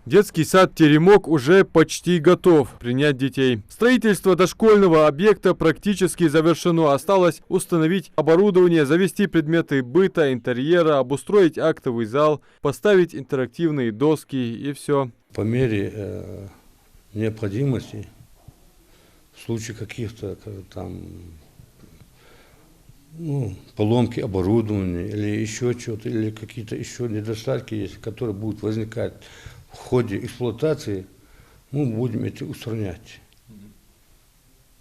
Детский сад «Теремок» уже почти готов принять детей. Строительство дошкольного объекта практически завершено. Осталось установить оборудование, завести предметы быта, интерьера, обустроить актовый зал, поставить интерактивные доски и все. По мере необходимости, в случае каких-то там поломки оборудования или еще что-то, или какие-то еще недостатки есть, которые будут возникать в ходе эксплуатации, мы будем эти устранять.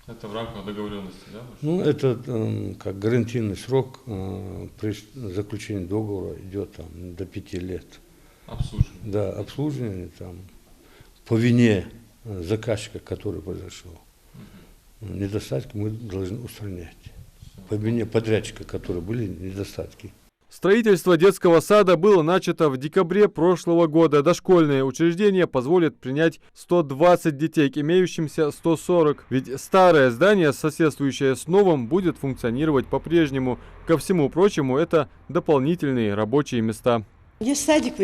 Это в рамках договоренности, да? Это как гарантийный срок при заключении договора идет там до 5 лет. Обслуживание. Да, обслуживание там по вине заказчика, который произошел. Недостатки мы должны устранять. По вине подрядчика, которые были недостатки. Строительство детского сада было начато в декабре прошлого года. Дошкольное учреждение позволит принять 120 детей, к имеющимся 140. Ведь старое здание, соседствующее с новым, будет функционировать по-прежнему. Ко всему прочему, это дополнительные рабочие места. Садик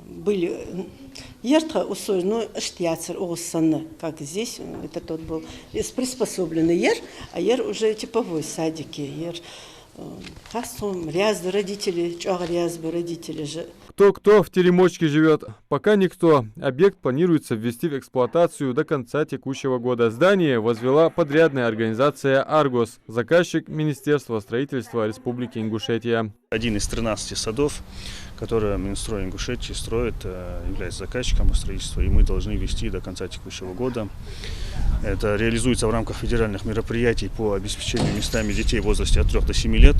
были ярко устроены, как здесь, это тот был приспособленный ер, а ер уже типовой садики, ер родители же. Кто в Теремочке живет, пока никто. Объект планируется ввести в эксплуатацию до конца текущего года. Здание возвела подрядная организация «Аргос», заказчик Министерства строительства Республики Ингушетия. Один из 13 садов, которые Минстрой Ингушетии строит, является заказчиком строительства, и мы должны ввести до конца текущего года. Это реализуется в рамках федеральных мероприятий по обеспечению местами детей в возрасте от 3 до 7 лет.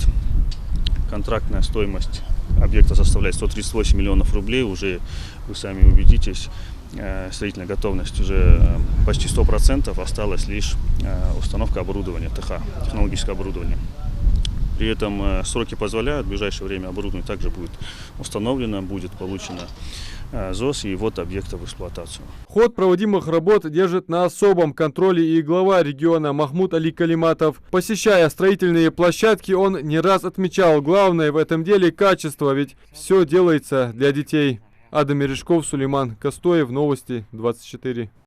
Контрактная стоимость объекта составляет 138 миллионов рублей. Уже вы сами убедитесь, строительная готовность уже почти 100%. Осталась лишь установка оборудования, ТХ, технологическое оборудование. При этом сроки позволяют, в ближайшее время оборудование также будет установлено, будет получено ЗОС и ввод объекта в эксплуатацию. Ход проводимых работ держит на особом контроле и глава региона Махмуд Али Калиматов. Посещая строительные площадки, он не раз отмечал: главное в этом деле качество, ведь все делается для детей. Адам Мережков, Сулейман Костоев, Новости 24.